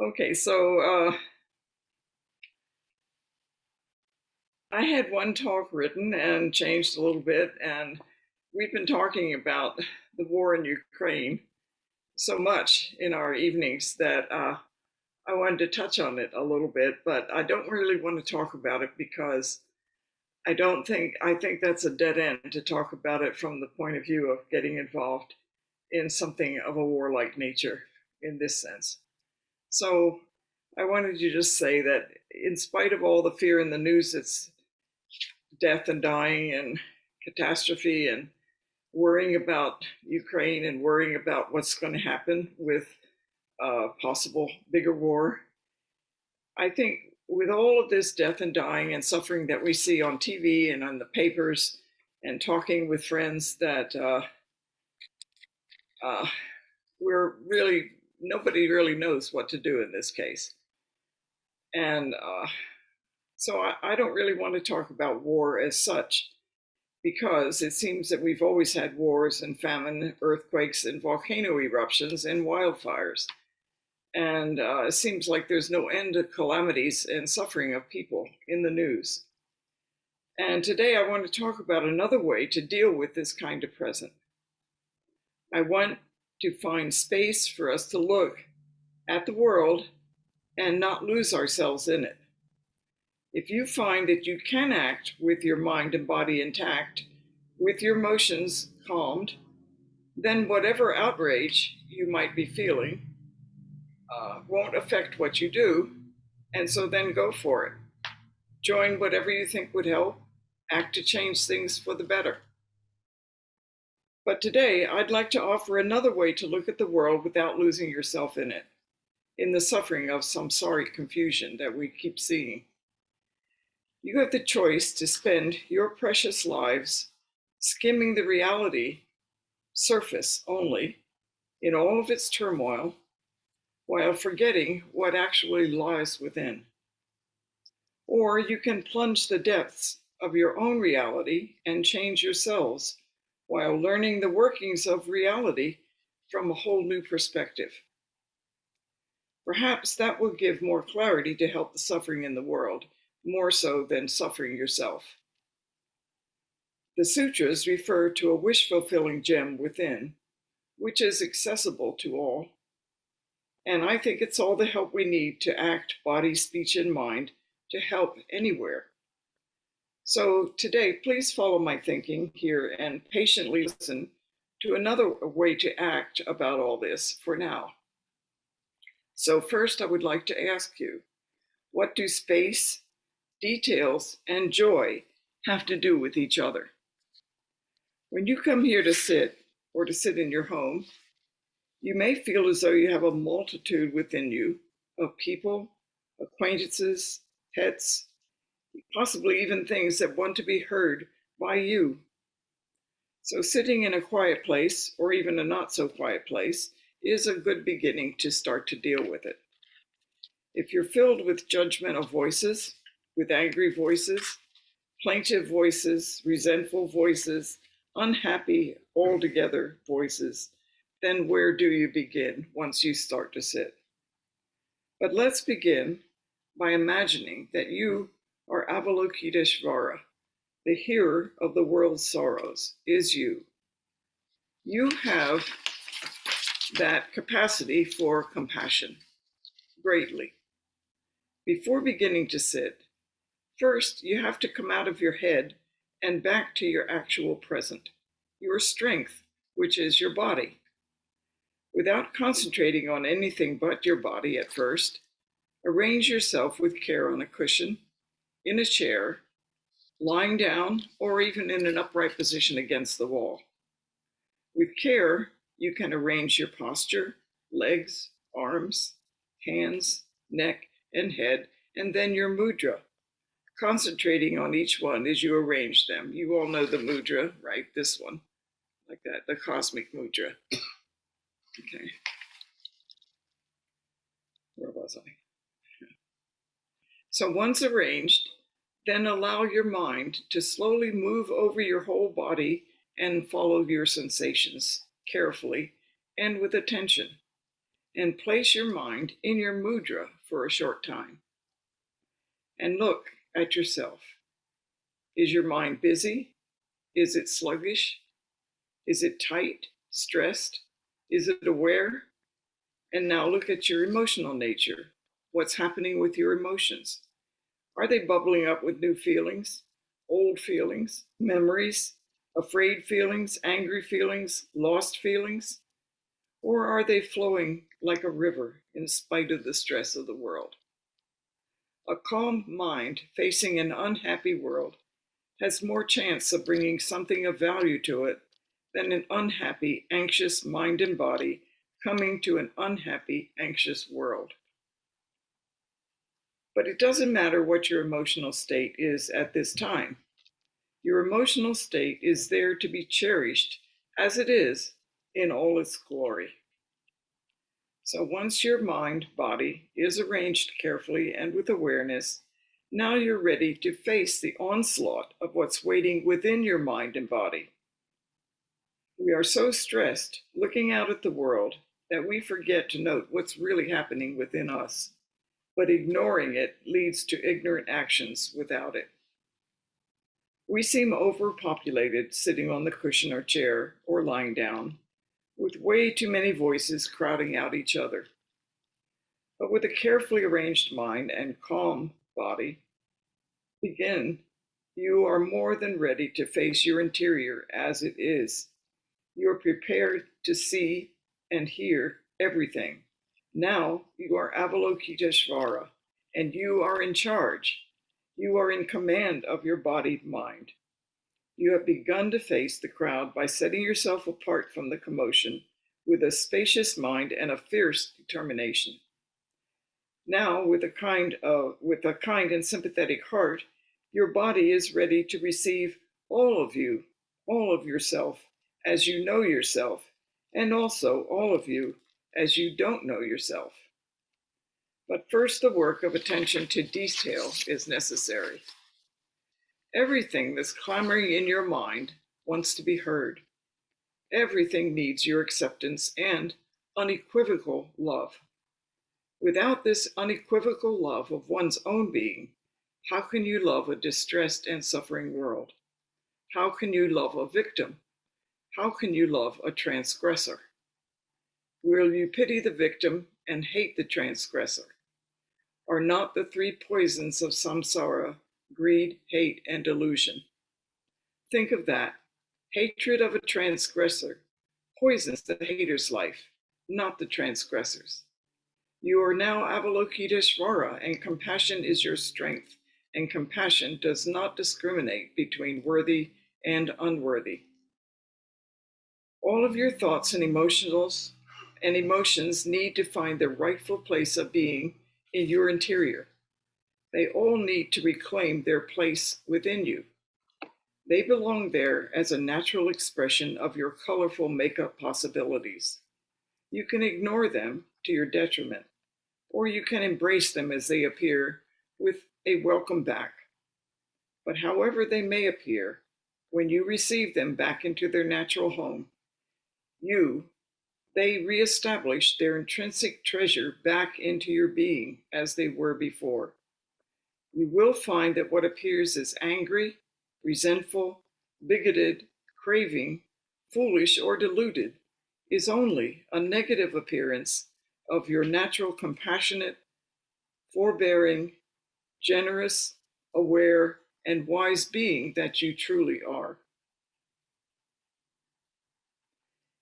Okay, so I had one talk written and changed a little bit, and we've been talking about the war in Ukraine so much in our evenings that I wanted to touch on it a little bit, but I don't really want to talk about it because I think that's a dead end to talk about it from the point of view of getting involved in something of a warlike nature in this sense. So I wanted to just say that in spite of all the fear in the news, it's death and dying and catastrophe and worrying about Ukraine and worrying about what's going to happen with a possible bigger war. I think with all of this death and dying and suffering that we see on TV and on the papers and talking with friends that uh, we're really, nobody really knows what to do in this case. And so I don't really want to talk about war as such because it seems that we've always had wars and famine, earthquakes and volcano eruptions and wildfires. And it seems like there's no end to calamities and suffering of people in the news. And today I want to talk about another way to deal with this kind of present. I want to find space for us to look at the world and not lose ourselves in it. If you find that you can act with your mind and body intact, with your emotions calmed, then whatever outrage you might be feeling won't affect what you do. And so then go for it. Join whatever you think would help, act to change things for the better. But today, I'd like to offer another way to look at the world without losing yourself in it, in the suffering of samsaric confusion that we keep seeing. You have the choice to spend your precious lives skimming the reality surface only in all of its turmoil while forgetting what actually lies within. Or you can plunge the depths of your own reality and change yourselves while learning the workings of reality from a whole new perspective. Perhaps that will give more clarity to help the suffering in the world, more so than suffering yourself. The sutras refer to a wish-fulfilling gem within, which is accessible to all. And I think it's all the help we need to act body, speech, and mind to help anywhere. So today, please follow my thinking here and patiently listen to another way to act about all this for now. So first, I would like to ask you, what do space, details, and joy have to do with each other? When you come here to sit, or to sit in your home, you may feel as though you have a multitude within you of people, acquaintances, pets, possibly even things that want to be heard by you. So sitting in a quiet place, or even a not so quiet place, is a good beginning to start to deal with it. If you're filled with judgmental voices, with angry voices, plaintive voices, resentful voices, unhappy altogether voices, then where do you begin once you start to sit? But let's begin by imagining that you are Avalokitesvara, the hearer of the world's sorrows, is you. You have that capacity for compassion greatly. Before beginning to sit, first you have to come out of your head and back to your actual present, your strength, which is your body. Without concentrating on anything but your body at first, arrange yourself with care on a cushion, in a chair, lying down, or even in an upright position against the wall. With care, you can arrange your posture, legs, arms, hands, neck, and head, and then your mudra, concentrating on each one as you arrange them. You all know the mudra, right? This one, like that, the cosmic mudra. Okay. Where was I? So once arranged, then allow your mind to slowly move over your whole body and follow your sensations carefully and with attention. and place your mind in your mudra for a short time. And look at yourself. Is your mind busy? Is it sluggish? Is it tight, stressed? Is it aware? And now look at your emotional nature. What's happening with your emotions? Are they bubbling up with new feelings, old feelings, memories, afraid feelings, angry feelings, lost feelings? Or are they flowing like a river in spite of the stress of the world? A calm mind facing an unhappy world has more chance of bringing something of value to it than an unhappy, anxious mind and body coming to an unhappy, anxious world. But it doesn't matter what your emotional state is at this time. Your emotional state is there to be cherished as it is in all its glory. So once your mind, body is arranged carefully and with awareness, now you're ready to face the onslaught of what's waiting within your mind and body. We are so stressed looking out at the world that we forget to note what's really happening within us. But ignoring it leads to ignorant actions without it. We seem overpopulated sitting on the cushion or chair or lying down, with way too many voices crowding out each other. But with a carefully arranged mind and calm body, you are more than ready to face your interior as it is. You are prepared to see and hear everything. Now you are Avalokitesvara, and you are in charge. You are in command of your body-mind. You have begun to face the crowd by setting yourself apart from the commotion with a spacious mind and a fierce determination. Now, with a kind and sympathetic heart, your body is ready to receive all of you, all of yourself, as you know yourself, and also all of you as you don't know yourself. But first, the work of attention to detail is necessary. Everything that's clamoring in your mind wants to be heard. Everything needs your acceptance and unequivocal love. Without this unequivocal love of one's own being, how can you love a distressed and suffering world? How can you love a victim? How can you love a transgressor? Will you pity the victim and hate the transgressor? Are not the three poisons of samsara greed, hate, and delusion? Think of that. Hatred of a transgressor poisons the hater's life, not the transgressor's. You are now Avalokitesvara, and compassion is your strength, and compassion does not discriminate between worthy and unworthy. All of your thoughts and emotions need to find their rightful place of being in your interior. They all need to reclaim their place within you. They belong there as a natural expression of your colorful makeup possibilities. You can ignore them to your detriment, or you can embrace them as they appear with a welcome back. But however they may appear, when you receive them back into their natural home, they reestablish their intrinsic treasure back into your being as they were before. You will find that what appears as angry, resentful, bigoted, craving, foolish, or deluded is only a negative appearance of your natural compassionate, forbearing, generous, aware, and wise being that you truly are.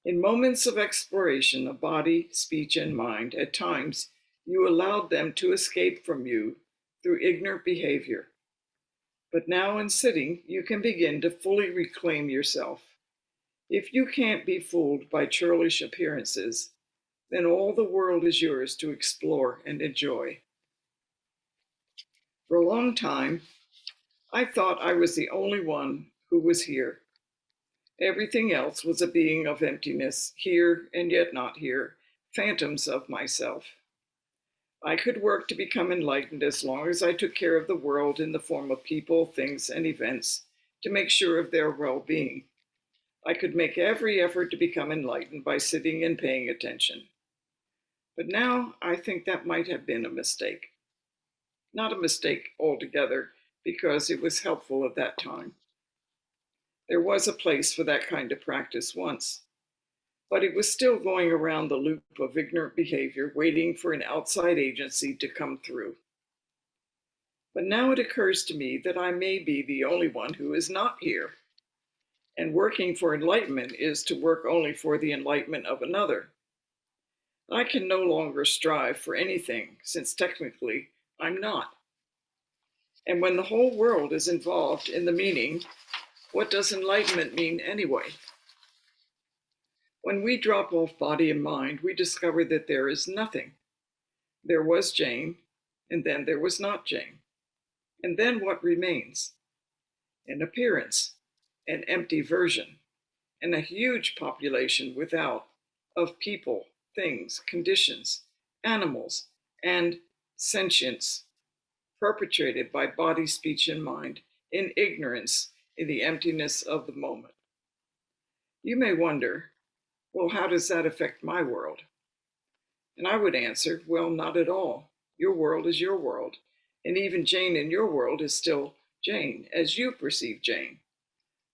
In moments of exploration of body, speech, and mind, at times you allowed them to escape from you through ignorant behavior. But now in sitting, you can begin to fully reclaim yourself. If you can't be fooled by churlish appearances, then all the world is yours to explore and enjoy. For a long time, I thought I was the only one who was here. Everything else was a being of emptiness, here and yet not here, phantoms of myself. I could work to become enlightened as long as I took care of the world in the form of people, things, and events to make sure of their well-being. I could make every effort to become enlightened by sitting and paying attention. But now I think that might have been a mistake. Not a mistake altogether, because it was helpful at that time. There was a place for that kind of practice once, but it was still going around the loop of ignorant behavior, waiting for an outside agency to come through. But now it occurs to me that I may be the only one who is not here. And working for enlightenment is to work only for the enlightenment of another. I can no longer strive for anything, since technically I'm not. And when the whole world is involved in the meaning, what does enlightenment mean anyway? When we drop off body and mind, we discover that there is nothing. There was Jane, and then there was not Jane. And then what remains? An appearance, an empty version, and a huge population without of people, things, conditions, animals, and sentience, perpetrated by body, speech, and mind in ignorance in the emptiness of the moment. You may wonder, well, how does that affect my world? And I would answer, well, not at all. Your world is your world, and even Jane in your world is still Jane, as you perceive Jane.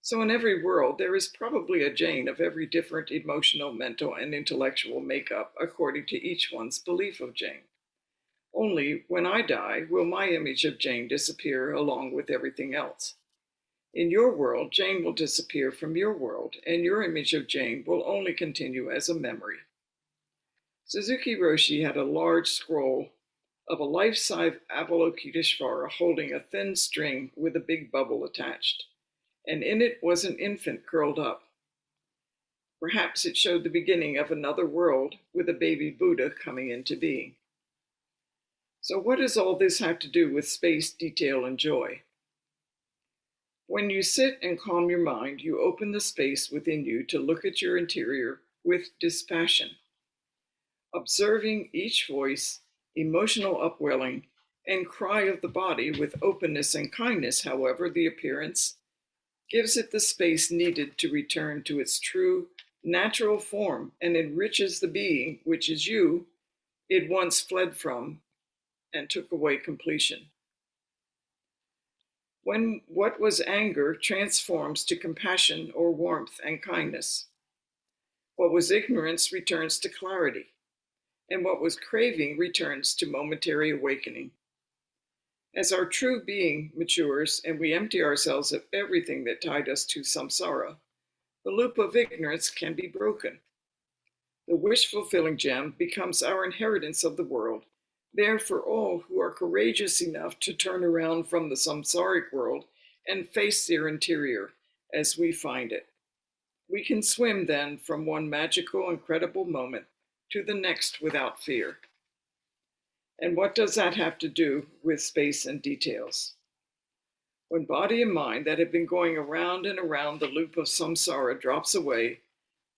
So in every world, there is probably a Jane of every different emotional, mental, and intellectual makeup according to each one's belief of Jane. Only when I die will my image of Jane disappear along with everything else. In your world, Jane will disappear from your world, and your image of Jane will only continue as a memory. Suzuki Roshi had a large scroll of a life-size Avalokitesvara holding a thin string with a big bubble attached, and in it was an infant curled up. Perhaps it showed the beginning of another world with a baby Buddha coming into being. So what does all this have to do with space, detail, and joy? When you sit and calm your mind, you open the space within you to look at your interior with dispassion, observing each voice, emotional upwelling, and cry of the body with openness and kindness. However, the appearance gives it the space needed to return to its true, natural form and enriches the being, which is you, it once fled from and took away completion. When what was anger transforms to compassion or warmth and kindness, what was ignorance returns to clarity, and what was craving returns to momentary awakening. As our true being matures and we empty ourselves of everything that tied us to samsara, the loop of ignorance can be broken. The wish-fulfilling gem becomes our inheritance of the world, there for all who are courageous enough to turn around from the samsaric world and face their interior as we find it. We can swim then from one magical, incredible moment to the next without fear. And what does that have to do with space and details? When body and mind that have been going around and around the loop of samsara drops away,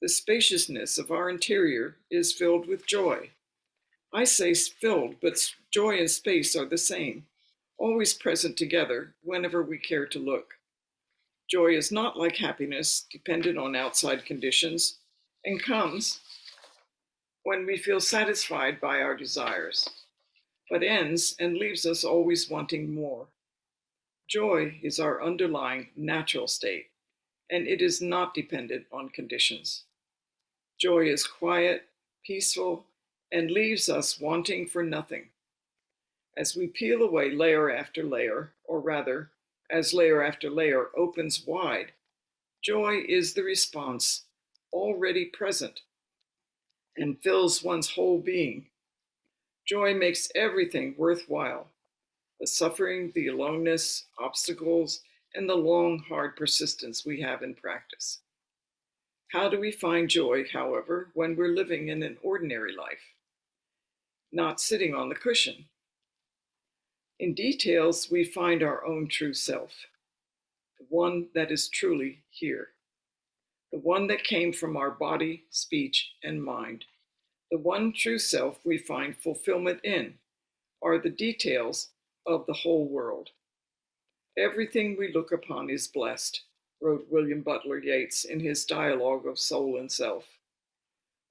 the spaciousness of our interior is filled with joy. I say filled, but joy and space are the same, always present together whenever we care to look. Joy is not like happiness, dependent on outside conditions, and comes when we feel satisfied by our desires, but ends and leaves us always wanting more. Joy is our underlying natural state, and it is not dependent on conditions. Joy is quiet, peaceful, and leaves us wanting for nothing. As we peel away layer after layer, or rather, as layer after layer opens wide, joy is the response already present and fills one's whole being. Joy makes everything worthwhile: the suffering, the aloneness, obstacles, and the long, hard persistence we have in practice. How do we find joy, however, when we're living in an ordinary life, not sitting on the cushion? In details, we find our own true self, the one that is truly here, the one that came from our body, speech, and mind. The one true self we find fulfillment in are the details of the whole world. Everything we look upon is blessed, wrote William Butler Yeats in his Dialogue of Soul and Self.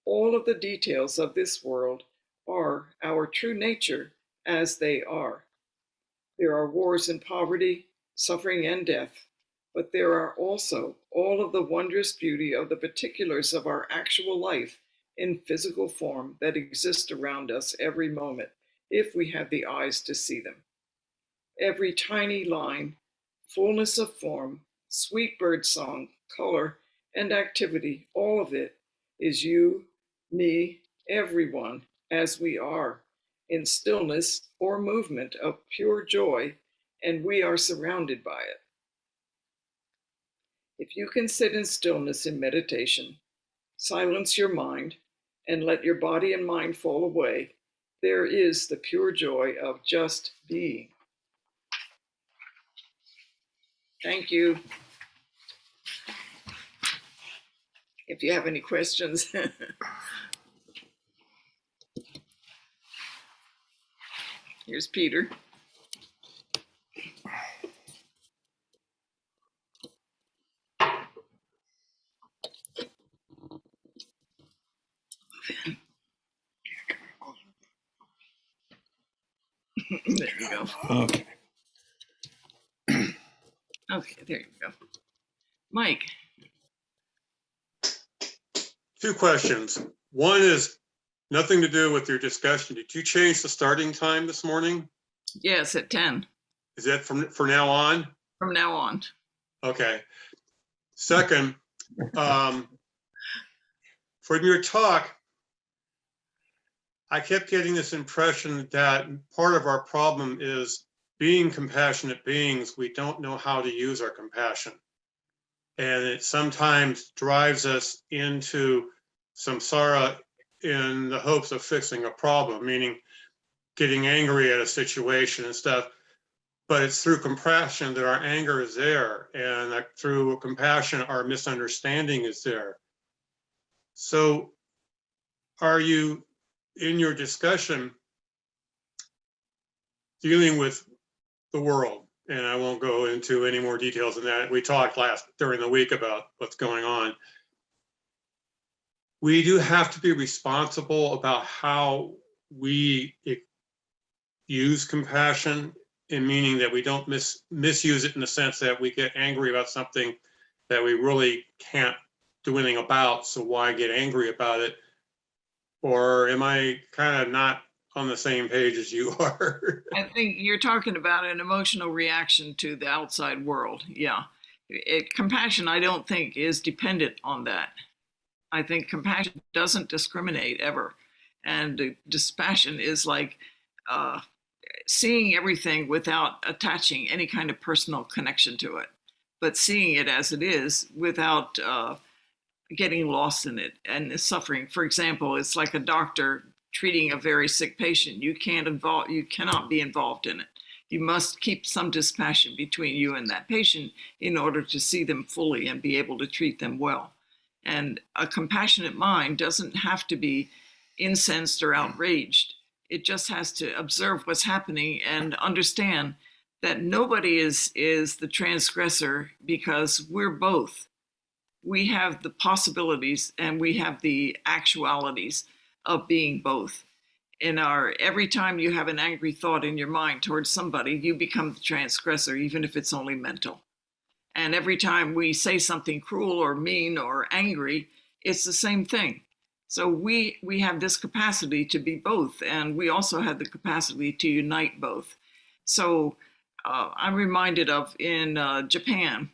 All of the details of this world are our true nature as they are. There are wars and poverty, suffering and death, but there are also all of the wondrous beauty of the particulars of our actual life in physical form that exist around us every moment, if we have the eyes to see them. Every tiny line, fullness of form, sweet bird song, color, and activity, all of it is you, me, everyone, as we are, in stillness or movement of pure joy, and we are surrounded by it. If you can sit in stillness in meditation, silence your mind, and let your body and mind fall away, there is the pure joy of just being. Thank you. If you have any questions. Here's Peter. There you go. Okay. Okay, there you go. Mike. Two questions. One is nothing to do with your discussion. Did you change the starting time this morning? Yes, at 10. Is that for now on? From now on. Okay. Second, from your talk, I kept getting this impression that part of our problem is being compassionate beings, we don't know how to use our compassion. And it sometimes drives us into samsara in the hopes of fixing a problem, meaning getting angry at a situation and stuff. But it's through compassion that our anger is there, and that through compassion, our misunderstanding is there. So are you, in your discussion, dealing with the world? And I won't go into any more details than that. We talked during the week about what's going on. We do have to be responsible about how we use compassion, in meaning that we don't misuse it in the sense that we get angry about something that we really can't do anything about, so why get angry about it? Or am I kind of not on the same page as you are? I think you're talking about an emotional reaction to the outside world. Yeah. Compassion, I don't think, is dependent on that. I think compassion doesn't discriminate ever. And dispassion is like seeing everything without attaching any kind of personal connection to it, but seeing it as it is without getting lost in it and suffering. For example, it's like a doctor treating a very sick patient. You cannot be involved in it. You must keep some dispassion between you and that patient in order to see them fully and be able to treat them well. And a compassionate mind doesn't have to be incensed or outraged. It just has to observe what's happening and understand that nobody is the transgressor, because we're both. We have the possibilities and we have the actualities of being both. Every time you have an angry thought in your mind towards somebody, you become the transgressor, even if it's only mental. And every time we say something cruel or mean or angry, it's the same thing. So we have this capacity to be both, and we also have the capacity to unite both. So I'm reminded of in Japan,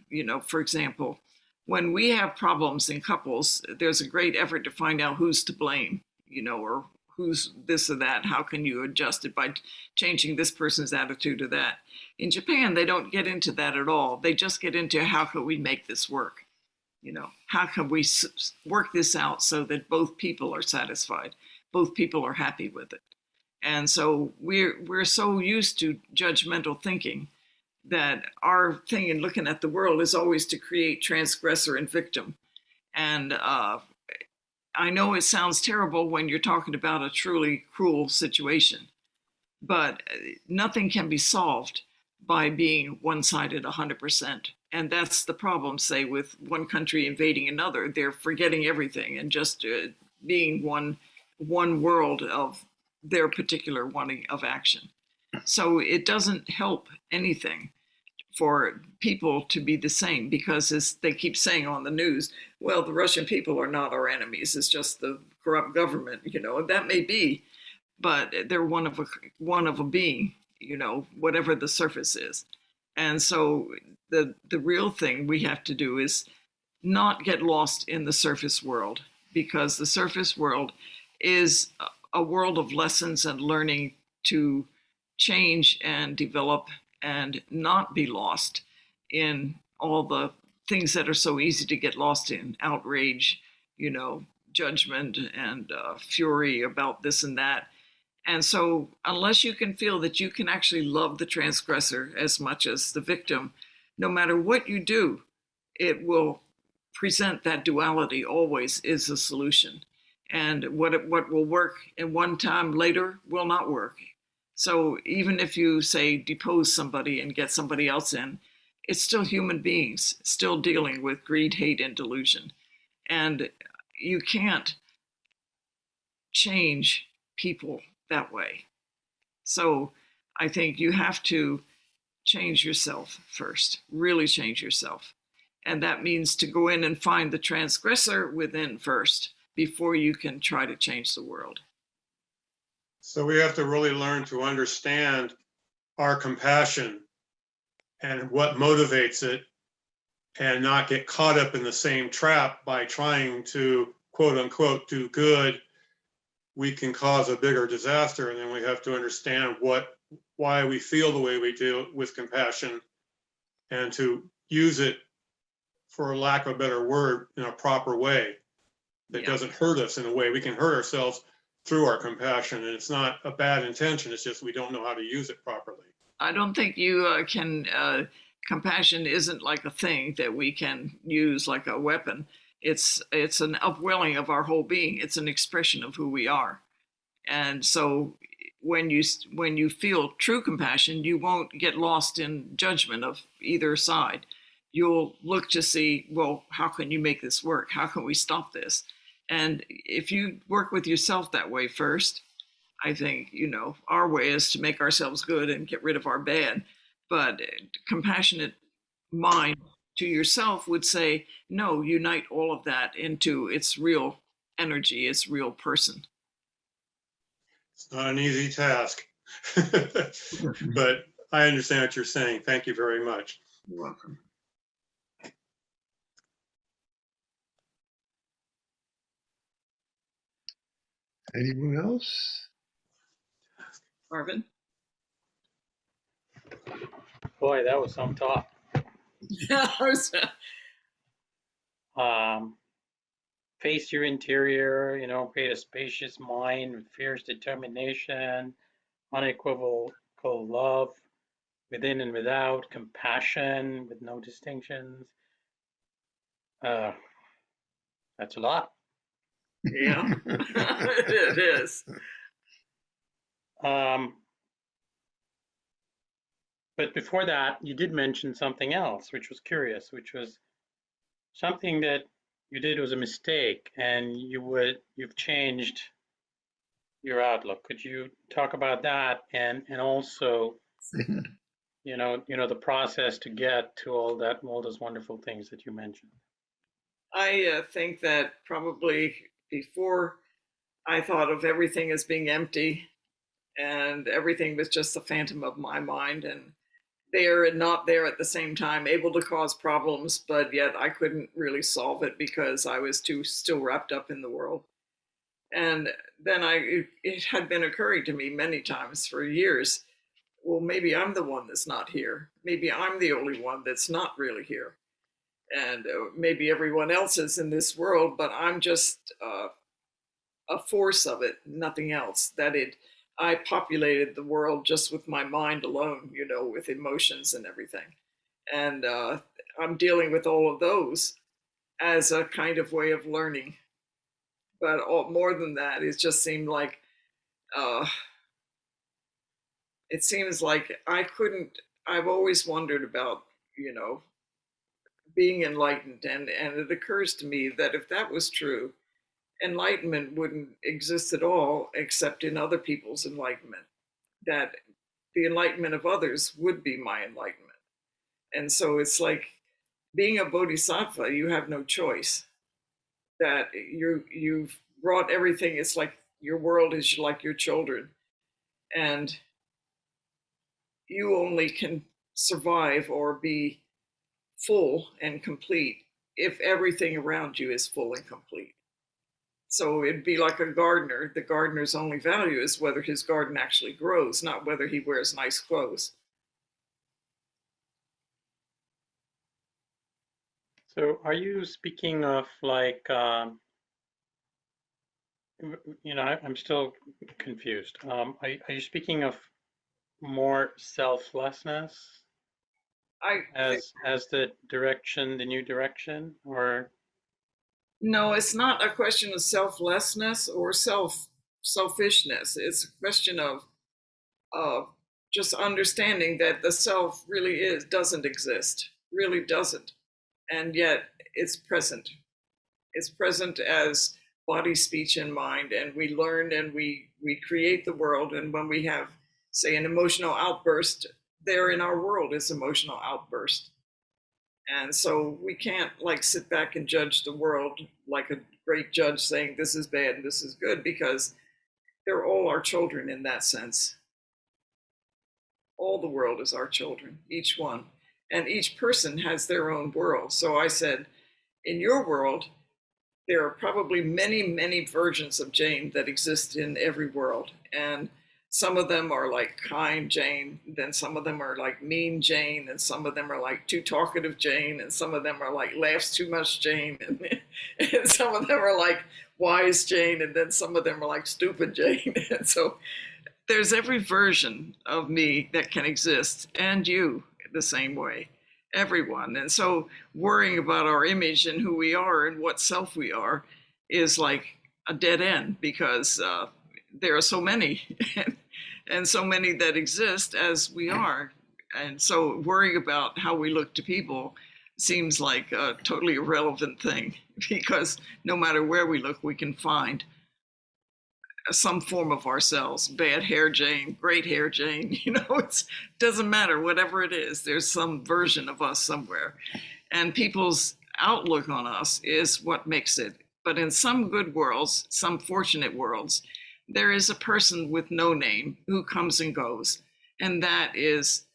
for example, when we have problems in couples, there's a great effort to find out who's to blame, or who's this or that. How can you adjust it by changing this person's attitude or that? In Japan, they don't get into that at all. They just get into how can we make this work? How can we work this out so that both people are satisfied, both people are happy with it? And so we're so used to judgmental thinking that our thing in looking at the world is always to create transgressor and victim. And I know it sounds terrible when you're talking about a truly cruel situation, but nothing can be solved by being one-sided 100%. And that's the problem, say, with one country invading another. They're forgetting everything and just being one world of their particular wanting of action. So it doesn't help anything for people to be the same, because as they keep saying on the news, well, the Russian people are not our enemies, it's just the corrupt government, that may be, but they're one of a being, whatever the surface is. And so the real thing we have to do is not get lost in the surface world, because the surface world is a world of lessons and learning to change and develop and not be lost in all the things that are so easy to get lost in: outrage, judgment, and fury about this and that. And so, unless you can feel that you can actually love the transgressor as much as the victim, no matter what you do, it will present that duality always is a solution. And what will work in one time later will not work. So even if you say depose somebody and get somebody else in, it's still human beings, still dealing with greed, hate, and delusion. And you can't change people that way. So I think you have to change yourself first, really change yourself. And that means to go in and find the transgressor within first before you can try to change the world. So we have to really learn to understand our compassion and what motivates it, and not get caught up in the same trap by trying to, quote unquote, do good. We can cause a bigger disaster, and then we have to understand why we feel the way we do with compassion, and to use it, for lack of a better word, in a proper way that doesn't hurt us in a way. We can hurt ourselves through our compassion, and it's not a bad intention, it's just we don't know how to use it properly. I don't think you can, compassion isn't like a thing that we can use like a weapon. It's an upwelling of our whole being. It's an expression of who we are. And so when you feel true compassion, you won't get lost in judgment of either side. You'll look to see, well, how can you make this work? How can we stop this? And if you work with yourself that way first, I think, our way is to make ourselves good and get rid of our bad. But compassionate mind to yourself would say, no, unite all of that into its real energy, its real person. It's not an easy task, but I understand what you're saying. Thank you very much. You're welcome. Anyone else? Marvin? Boy, that was some talk. Face your interior, create a spacious mind with fierce determination, unequivocal love within and without, compassion with no distinctions. That's a lot. Yeah, it is. But before that, you did mention something else, which was curious, which was something that you did was a mistake, and you've changed your outlook. Could you talk about that, and also, the process to get to all those wonderful things that you mentioned? I think that probably before I thought of everything as being empty, and everything was just a phantom of my mind, and there and not there at the same time, able to cause problems, but yet I couldn't really solve it because I was still wrapped up in the world. And then it had been occurring to me many times for years, well, maybe I'm the one that's not here. Maybe I'm the only one that's not really here. And maybe everyone else is in this world, but I'm just a force of it, nothing else. I populated the world just with my mind alone, with emotions and everything. And I'm dealing with all of those as a kind of way of learning. But more than that, it just seemed like, it seems like I've always wondered about, being enlightened. And it occurs to me that if that was true, enlightenment wouldn't exist at all except in other people's enlightenment. That the enlightenment of others would be my enlightenment. And so it's like being a bodhisattva, you have no choice. That you've brought everything, it's like your world is like your children. And you only can survive or be full and complete if everything around you is full and complete. So it'd be like a gardener. The gardener's only value is whether his garden actually grows, not whether he wears nice clothes. So are you speaking of like, I'm still confused. Are you speaking of more selflessness I as the direction, the new direction, or? No, it's not a question of selflessness or selfishness. It's a question of just understanding that the self really doesn't exist, really doesn't, and yet it's present. It's present as body, speech, and mind, and we learn and we create the world. And when we have, say, an emotional outburst, there in our world is emotional outburst. And so we can't like sit back and judge the world like a great judge saying this is bad and this is good, because they're all our children in that sense. All the world is our children, each one. And each person has their own world. So I said, in your world, there are probably many, many versions of Jane that exist in every world. And some of them are like kind Jane, then some of them are like mean Jane, and some of them are like too talkative Jane, and some of them are like laughs too much Jane, and some of them are like wise Jane, and then some of them are like stupid Jane. And so there's every version of me that can exist, and you the same way, everyone. And so worrying about our image and who we are and what self we are is like a dead end, because there are so many and so many that exist as we are. And so worrying about how we look to people seems like a totally irrelevant thing, because no matter where we look, we can find some form of ourselves. Bad hair Jane, great hair Jane, it doesn't matter, whatever it is, there's some version of us somewhere. And people's outlook on us is what makes it. But in some good worlds, some fortunate worlds, there is a person with no name who comes and goes, and that is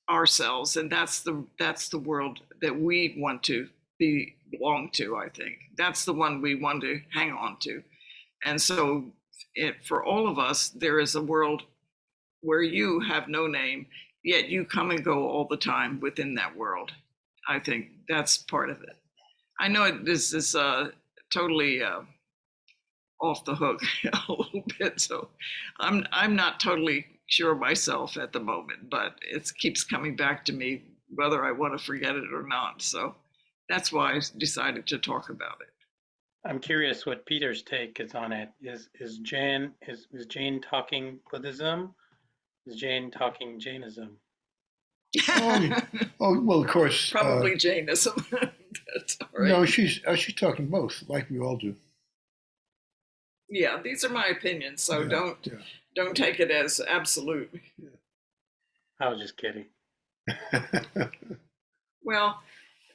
ourselves. And that's the world that we want to belong to. I think that's the one we want to hang on to. And so for all of us, there is a world where you have no name, yet you come and go all the time within that world. I think that's part of it. I know this is totally off the hook a little bit, so I'm not totally sure myself at the moment, but it keeps coming back to me whether I want to forget it or not. So that's why I decided to talk about it. I'm curious what Peter's take is on it. Is Jane talking Buddhism? Is Jane talking Jainism? Well, of course. Probably Jainism. That's all right. No, she's talking both, like we all do. Yeah, these are my opinions, so don't take it as absolute. Yeah. I was just kidding. Well,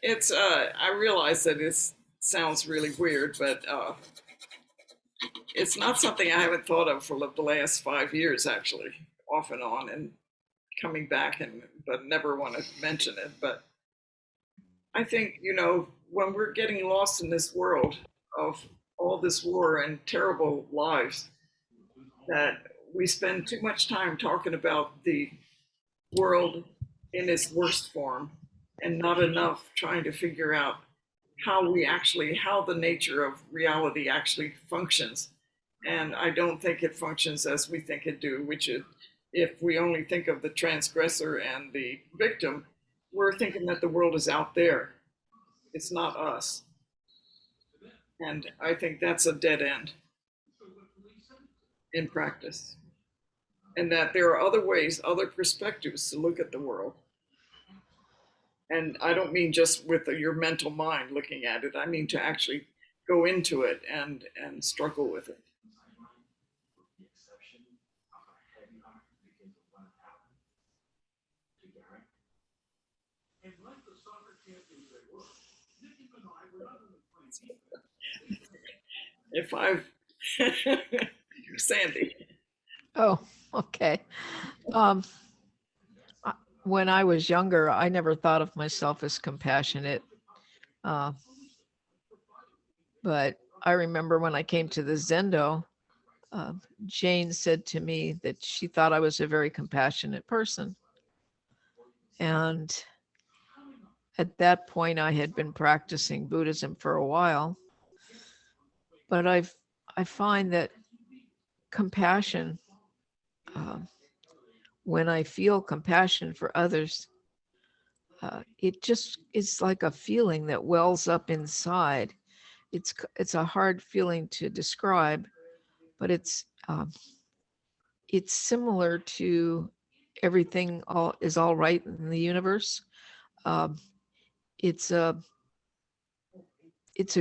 it's I realize that it sounds really weird, but it's not something I haven't thought of for the last 5 years, actually, off and on, and coming back, but never want to mention it. But I think, when we're getting lost in this world of all this war and terrible lives, that we spend too much time talking about the world in its worst form and not enough trying to figure out how the nature of reality actually functions. And I don't think it functions as we think it do, which is, if we only think of the transgressor and the victim, we're thinking that the world is out there. It's not us. And I think that's a dead end in practice. And that there are other ways, other perspectives to look at the world. And I don't mean just with your mental mind looking at it. I mean to actually go into it and struggle with it. If I've Sandy. Oh, okay. Um, when I was younger, I never thought of myself as compassionate. But I remember when I came to the Zendo, Jane said to me that she thought I was a very compassionate person. And at that point, I had been practicing Buddhism for a while. But I find that compassion, when I feel compassion for others, it just is like a feeling that wells up inside. It's a hard feeling to describe, but it's similar to everything is all right in the universe. It's a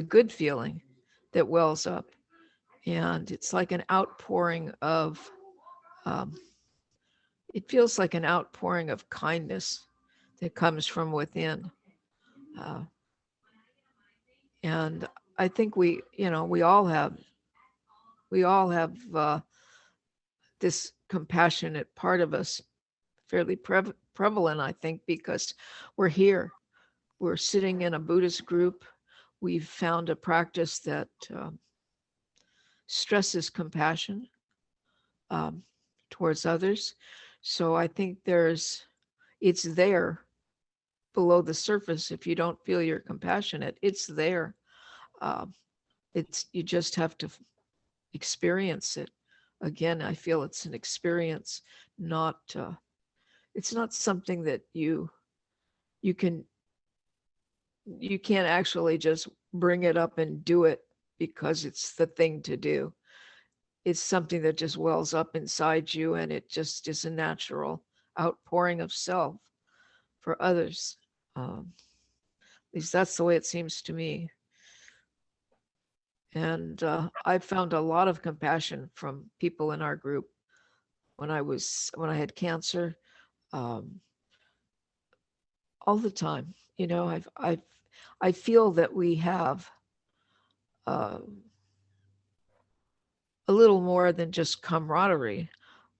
good feeling that wells up, and it's like an outpouring of it feels like an outpouring of kindness that comes from within. And I think we all have this compassionate part of us fairly prevalent, I think, because we're sitting in a Buddhist group. We've found a practice that stresses compassion towards others. So I think it's there below the surface. If you don't feel you're compassionate, it's there. You just have to experience it. Again, I feel it's an experience, it's not something that you can't actually just bring it up and do it because it's the thing to do. It's something that just wells up inside you, and it just is a natural outpouring of self for others. At least that's the way it seems to me. And I found a lot of compassion from people in our group when I had cancer, all the time. I feel that we have a little more than just camaraderie.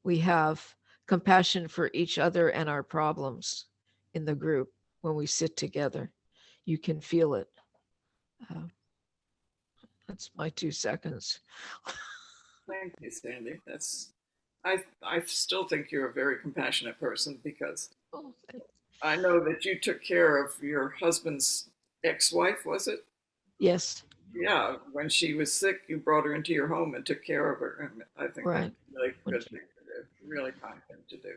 We have compassion for each other and our problems in the group when we sit together. You can feel it. That's my 2 seconds. Thank you, Sandy. I still think you're a very compassionate person, because I know that you took care of your husband's ex-wife, was it? Yes. Yeah, when she was sick, you brought her into your home and took care of her. And I think Right. that's a really good thing to do, really kind thing to do.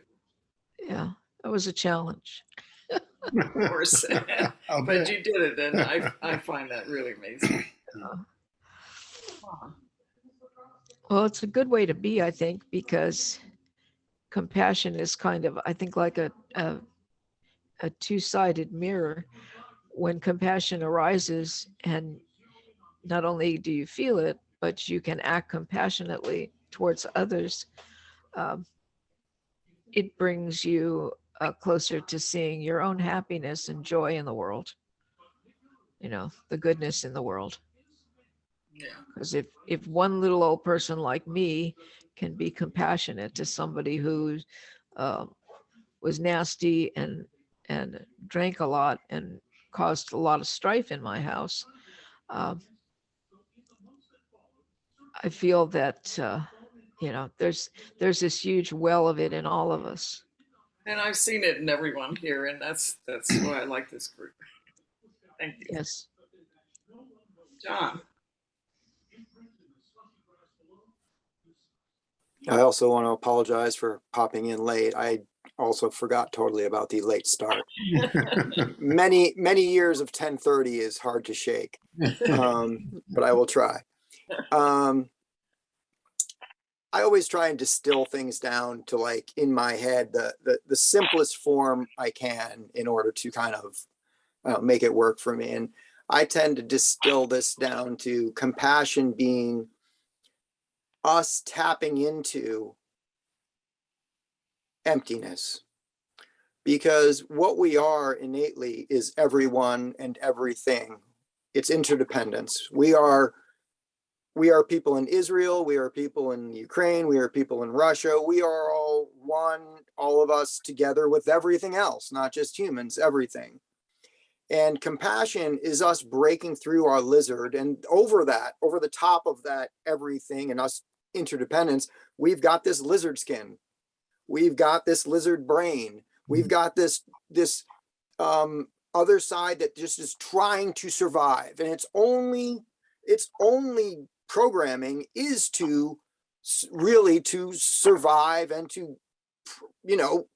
Yeah, that was a challenge. Of course. I'll But bet. you did it, and I find that really amazing. Well, it's a good way to be, I think, because compassion is kind of, I think, like a two-sided mirror. When compassion arises, and not only do you feel it, but you can act compassionately towards others, it brings you closer to seeing your own happiness and joy in the world, the goodness in the world. Yeah. Because if one little old person like me can be compassionate to somebody who was nasty and drank a lot and caused a lot of strife in my house, I feel that there's this huge well of it in all of us. And I've seen it in everyone here, and that's why I like this group. Thank you. Yes. John. I also want to apologize for popping in late. I also forgot totally about the late start. Many years of 10:30 is hard to shake, but I will try. I always try and distill things down to, like, in my head, the simplest form I can in order to kind of make it work for me. And I tend to distill this down to compassion being us tapping into emptiness. Because what we are innately is everyone and everything. It's interdependence. We are people in Israel, we are people in Ukraine, we are people in Russia. We are all one, all of us together with everything else, not just humans, everything. And compassion is us breaking through our lizard, and over the top of that everything and us interdependence, we've got this lizard skin. We've got this lizard brain. We've got this other side that just is trying to survive, and its only programming is to really to survive and to, you know,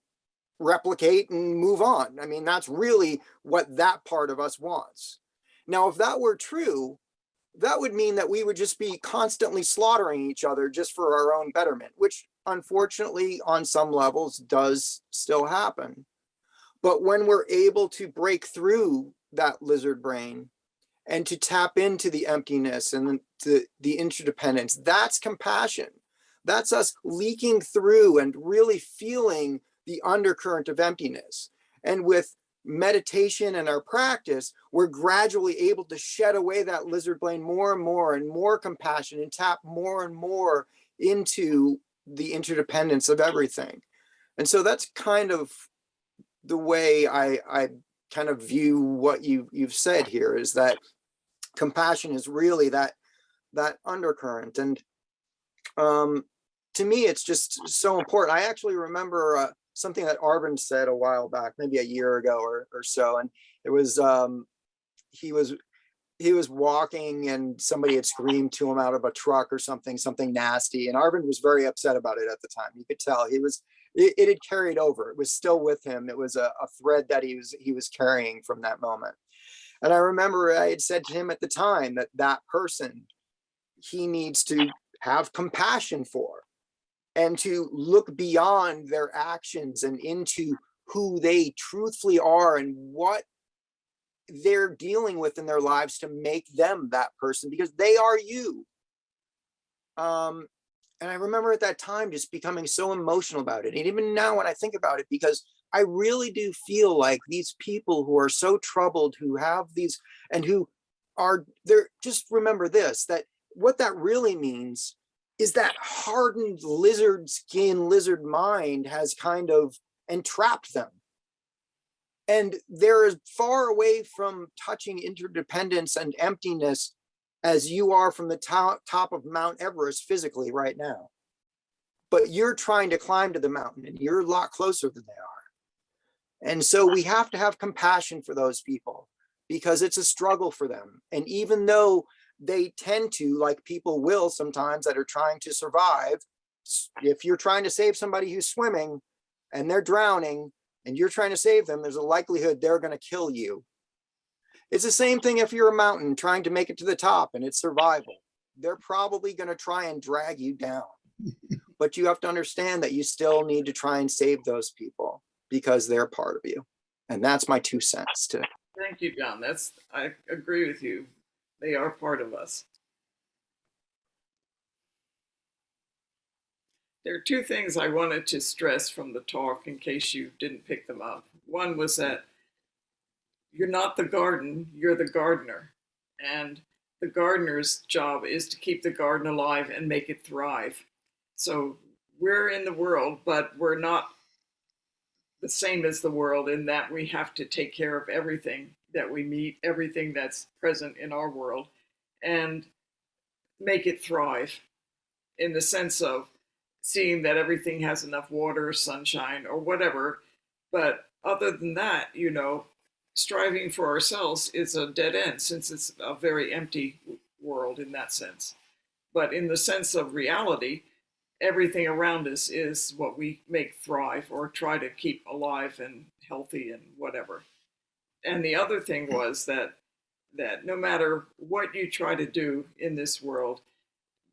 replicate and move on. I mean, that's really what that part of us wants. Now, if that were true, that would mean that we would just be constantly slaughtering each other just for our own betterment, which unfortunately on some levels does still happen. But when we're able to break through that lizard brain and to tap into the emptiness and the interdependence, that's compassion. That's us leaking through and really feeling the undercurrent of emptiness. And with meditation and our practice, we're gradually able to shed away that lizard brain more and more compassion and tap more and more into the interdependence of everything. And so that's kind of the way I kind of view what you've said here, is that compassion is really that undercurrent. And to me, it's just so important. I actually remember something that Arvind said a while back, maybe a year ago or so, and it was he was walking and somebody had screamed to him out of a truck or something nasty, and Arvind was very upset about it at the time. You could tell it had carried over. It was still with him. It was a thread that he was carrying from that moment. And I remember I had said to him at the time that person, he needs to have compassion for, and to look beyond their actions and into who they truthfully are and what they're dealing with in their lives to make them that person, because they are you. And I remember at that time just becoming so emotional about it. And even now when I think about it, because I really do feel like these people who are so troubled, who have these, and who are there, just remember this, that what that really means is that hardened lizard skin, lizard mind has kind of entrapped them. And they're as far away from touching interdependence and emptiness as you are from the top of Mount Everest physically right now. But you're trying to climb to the mountain, and you're a lot closer than they are. And so we have to have compassion for those people, because it's a struggle for them. And even though they tend to, like people will sometimes that are trying to survive, if you're trying to save somebody who's swimming and they're drowning and you're trying to save them, there's a likelihood they're going to kill you. It's the same thing if you're a mountain trying to make it to the top and it's survival. They're probably going to try and drag you down. But you have to understand that you still need to try and save those people because they're part of you. And that's my 2 cents today. Thank you, John. I agree with you. They are part of us. There are 2 things I wanted to stress from the talk in case you didn't pick them up. One was that you're not the garden, you're the gardener. And the gardener's job is to keep the garden alive and make it thrive. So we're in the world, but we're not the same as the world in that we have to take care of everything that we meet, everything that's present in our world, and make it thrive in the sense of seeing that everything has enough water, sunshine, or whatever. But other than that, striving for ourselves is a dead end, since it's a very empty world in that sense. But in the sense of reality, everything around us is what we make thrive or try to keep alive and healthy and whatever. And the other thing was that no matter what you try to do in this world,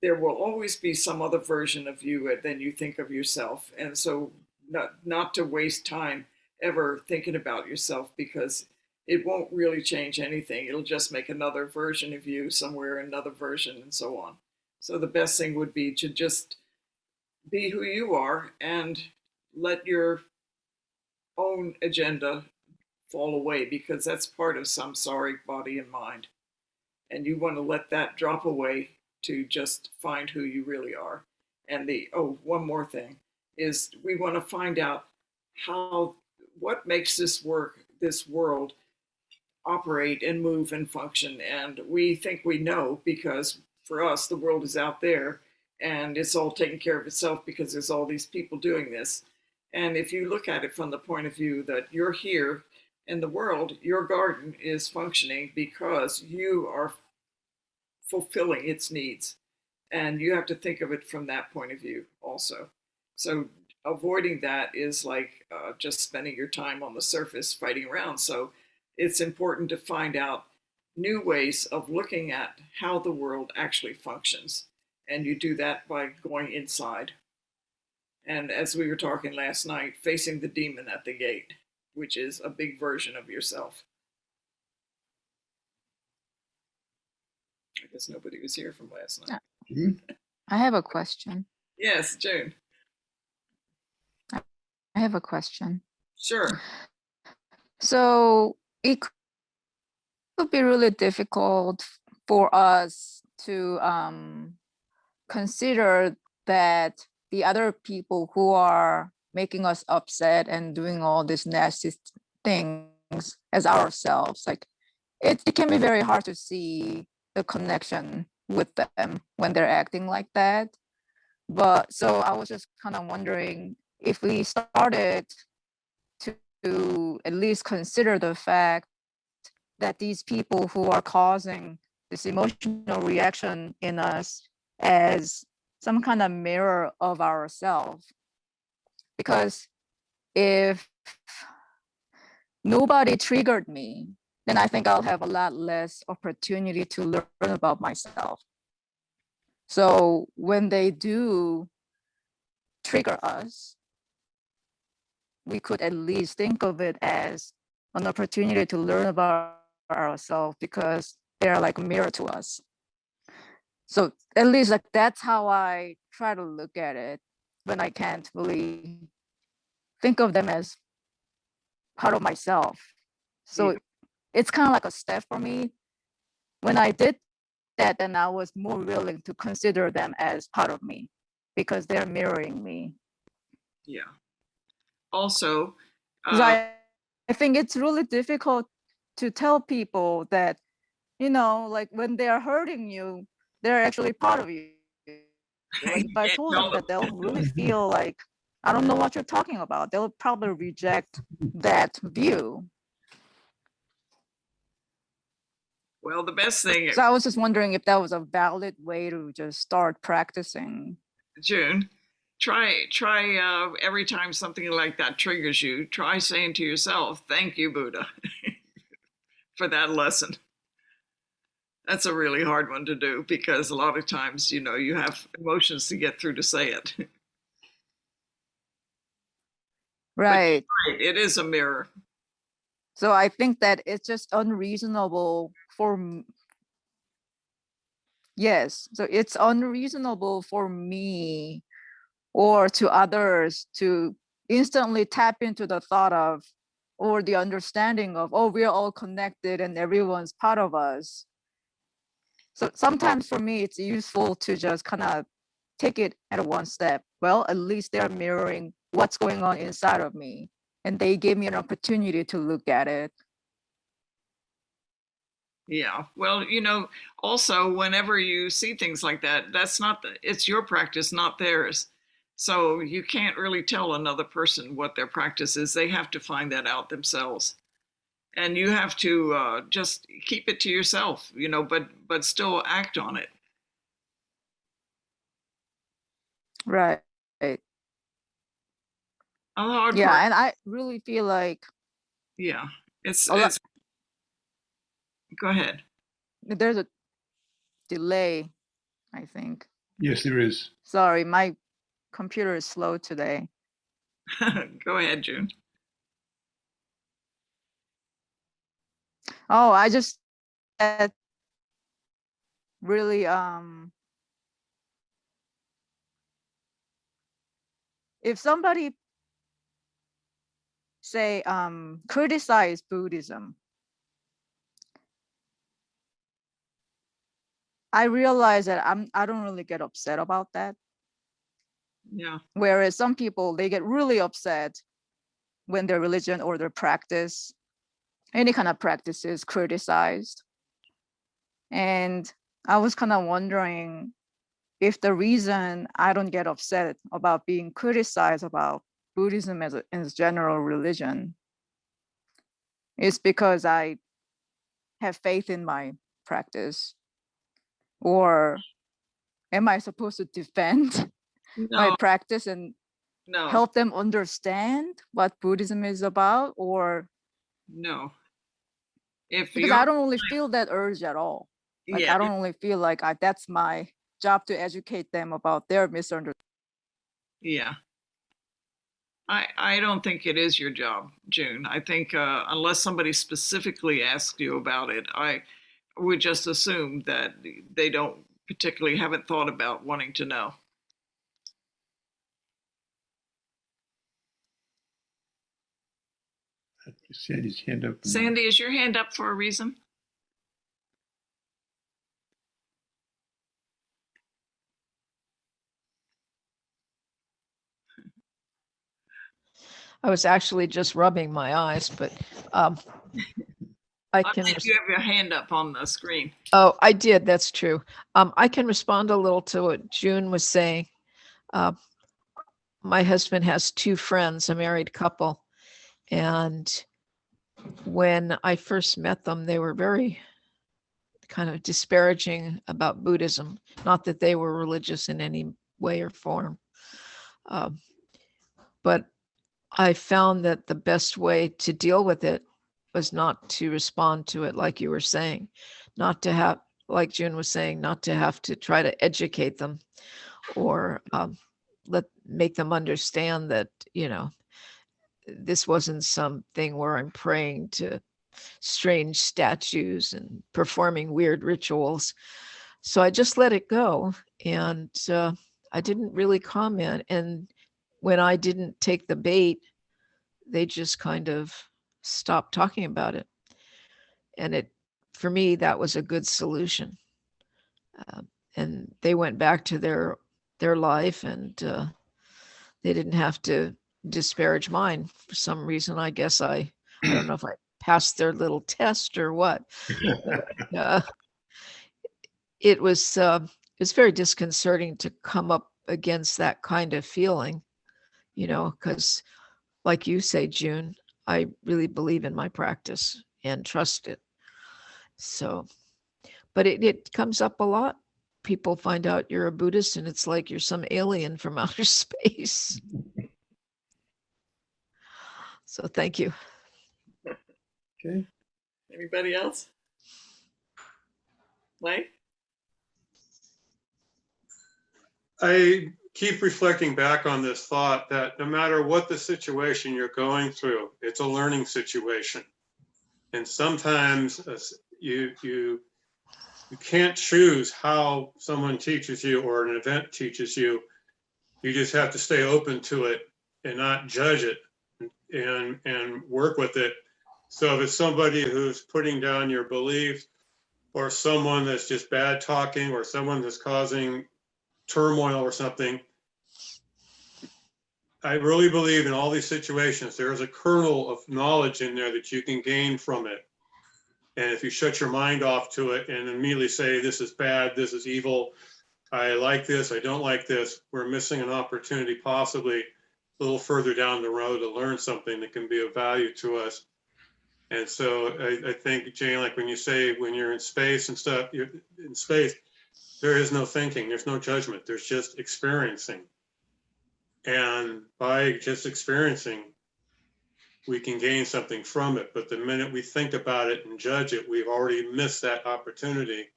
there will always be some other version of you than you think of yourself. And so not to waste time ever thinking about yourself, because it won't really change anything. It'll just make another version of you somewhere, another version, and so on. So the best thing would be to just be who you are and let your own agenda fall away, because that's part of samsaric body and mind. And you want to let that drop away to just find who you really are. And one more thing is we want to find out what makes this world operate and move and function. And we think we know, because for us, the world is out there and it's all taking care of itself because there's all these people doing this. And if you look at it from the point of view that you're here in the world, your garden is functioning because you are fulfilling its needs. And you have to think of it from that point of view also. So avoiding that is like just spending your time on the surface fighting around. So it's important to find out new ways of looking at how the world actually functions. And you do that by going inside. And as we were talking last night, facing the demon at the gate, which is a big version of yourself. I guess nobody was here from last night. I have a question. Yes, June. I have a question. Sure. So it could be really difficult for us to consider that the other people who are making us upset and doing all these nasty things as ourselves. Like it can be very hard to see the connection with them when they're acting like that. But so I was just kind of wondering if we started to at least consider the fact that these people who are causing this emotional reaction in us as some kind of mirror of ourselves. Because if nobody triggered me, then I think I'll have a lot less opportunity to learn about myself. So when they do trigger us, we could at least think of it as an opportunity to learn about ourselves, because they're like a mirror to us. So at least like that's how I try to look at it when I can't really think of them as part of myself. So it's kind of like a step for me. When I did that, then I was more willing to consider them as part of me because they're mirroring me. Yeah. Also, 'Cause I think it's really difficult to tell people that, you know, like when they are hurting you, they're actually part of you. Like if I told them that, they'll really feel like, I don't know what you're talking about. They'll probably reject that view. well, the best thing, So I was just wondering if that was a valid way to just start practicing. June, try every time something like that triggers you, try saying to yourself, "Thank you, Buddha," for that lesson. That's a really hard one to do, because a lot of times, you know, you have emotions to get through to say it. Right. Right, it is a mirror. So I think that it's just unreasonable for yes. So it's unreasonable for me or to others to instantly tap into the thought of or the understanding of, oh, we're all connected and everyone's part of us. So sometimes for me, it's useful to just kind of take it at one step. Well, at least they're mirroring what's going on inside of me. And they gave me an opportunity to look at it. Yeah. Well, you know, also, whenever you see things like that, it's your practice, not theirs. So you can't really tell another person what their practice is. They have to find that out themselves. And you have to just keep it to yourself, you know, but still act on it. Right. The hard Yeah. part, And I really feel like yeah, it's a lot, go ahead. there's a delay, I think. Yes, there is. Sorry, my computer is slow today. Go ahead, June. Oh, I just really if somebody say criticize Buddhism, I realize that I don't really get upset about that. Yeah. Whereas some people, they get really upset when their religion or their practice, any kind of practice, is criticized. And I was kind of wondering if the reason I don't get upset about being criticized about Buddhism as a general religion is because I have faith in my practice, or am I supposed to defend my No, practice and no, help them understand what Buddhism is about? Or no. If because you're, I don't really feel that urge at all. Like yeah, I don't really feel like that's my job to educate them about their misunderstanding. yeah. I don't think it is your job, June. I think unless somebody specifically asks you about it, I would just assume that they don't particularly haven't thought about wanting to know. Sandy's hand up. Sandy, is your hand up for a reason? I was actually just rubbing my eyes, but I can. You have your hand up on the screen. Oh, I did. That's true. I can respond a little to what June was saying. My husband has two friends, a married couple, and when I first met them, they were very kind of disparaging about Buddhism. Not that they were religious in any way or form, but I found that the best way to deal with it was not to respond to it like you were saying, not to have, like June was saying, not to have to try to educate them or make them understand that, this wasn't something where I'm praying to strange statues and performing weird rituals. So I just let it go, and I didn't really comment. And when I didn't take the bait, they just kind of stopped talking about it. And for me, that was a good solution. And they went back to their life, and they didn't have to disparage mine for some reason. I guess I don't know if I passed their little test or what. It was very disconcerting to come up against that kind of feeling, because like you say, June, I really believe in my practice and trust it. So, but it comes up a lot. People find out you're a Buddhist and it's like you're some alien from outer space. So thank you. Okay. Anybody else? Mike? I keep reflecting back on this thought that no matter what the situation you're going through, it's a learning situation. And sometimes you can't choose how someone teaches you or an event teaches you. You just have to stay open to it and not judge it and work with it. So if it's somebody who's putting down your beliefs, or someone that's just bad talking, or someone that's causing turmoil or something, I really believe in all these situations, there is a kernel of knowledge in there that you can gain from it. And if you shut your mind off to it and immediately say, this is bad, this is evil, I like this, I don't like this, we're missing an opportunity possibly a little further down the road to learn something that can be of value to us. And so I think, Jane, like when you say when you're in space and stuff, you're in space, there is no thinking, there's no judgment, there's just experiencing. And by just experiencing, we can gain something from it. But the minute we think about it and judge it, we've already missed that opportunity.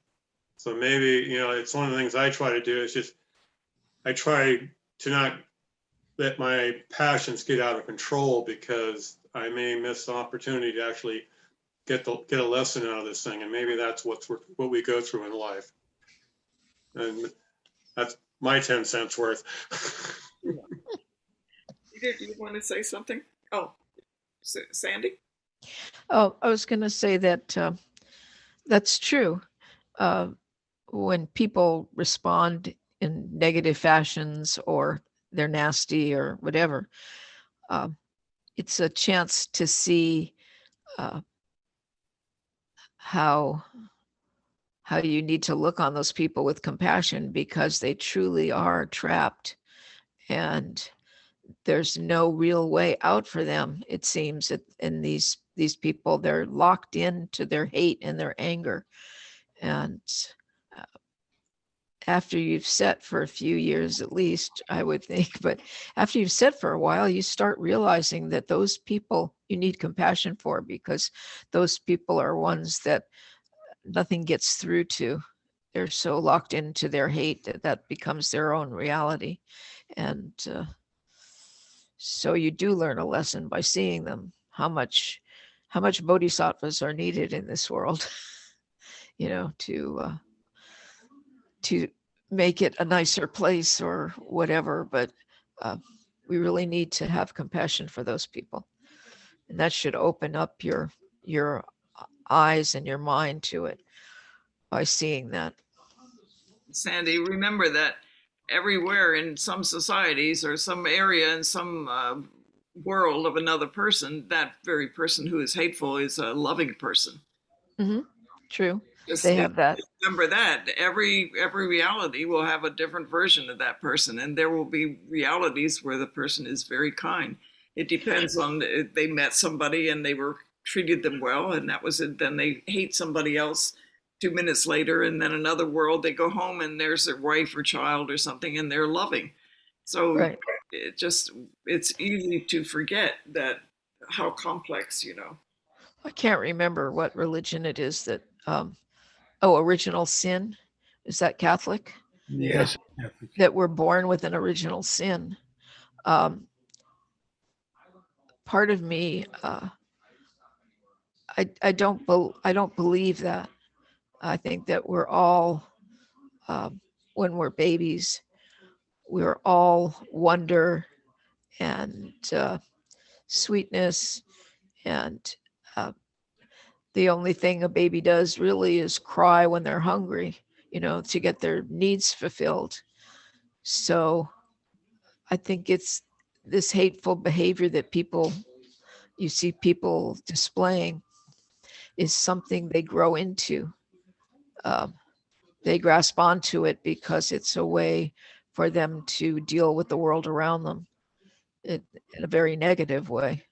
So maybe, it's one of the things I try to do is just, I try to not let my passions get out of control, because I may miss the opportunity to actually get a lesson out of this thing, and maybe that's what we go through in life. And that's my 10 cents worth. Peter, do you want to say something? Oh, Sandy? Oh, I was going to say that that's true. When people respond in negative fashions or they're nasty or whatever, it's a chance to see how you need to look on those people with compassion, because they truly are trapped and there's no real way out for them. It seems that in these people, they're locked into their hate and their anger. And after you've set for a few years, at least, I would think, but after you've set for a while, you start realizing that those people you need compassion for, because those people are ones that nothing gets through to. They're so locked into their hate that becomes their own reality. And so you do learn a lesson by seeing them, how much bodhisattvas are needed in this world, to make it a nicer place or whatever. But we really need to have compassion for those people. And that should open up your eyes and your mind to it by seeing that. Sandy, remember that everywhere in some societies or some area in some world of another person, that very person who is hateful is a loving person. Mm-hmm. True. Just They have that. Remember that every reality will have a different version of that person, and there will be realities where the person is very kind. It depends on if they met somebody and they were treated them well, and that was it. Then they hate somebody else 2 minutes later, and then another world, they go home and there's their wife or child or something, and they're loving. So Right. it's easy to forget that how complex, I can't remember what religion it is that, original sin. Is that Catholic? Yes. That we're born with an original sin. Part of me, I don't believe that. I think that we're all, when we're babies, we're all wonder and sweetness, and the only thing a baby does really is cry when they're hungry, to get their needs fulfilled. So I think it's this hateful behavior that you see people displaying is something they grow into. They grasp onto it because it's a way for them to deal with the world around them in a very negative way,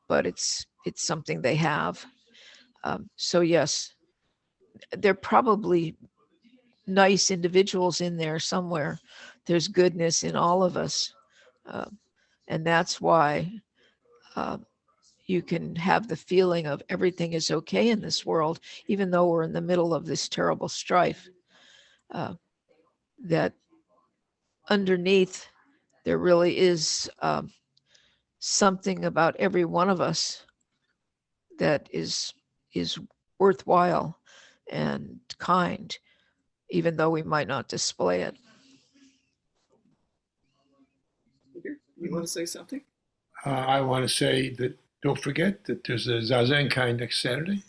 but it's something they have. So yes, they're probably nice individuals in there somewhere. There's goodness in all of us. And that's why you can have the feeling of everything is okay in this world, even though we're in the middle of this terrible strife. That underneath, there really is something about every one of us that is worthwhile and kind, even though we might not display it. Peter, you want to say something? I want to say that don't forget that there's a Zazenkai next Saturday.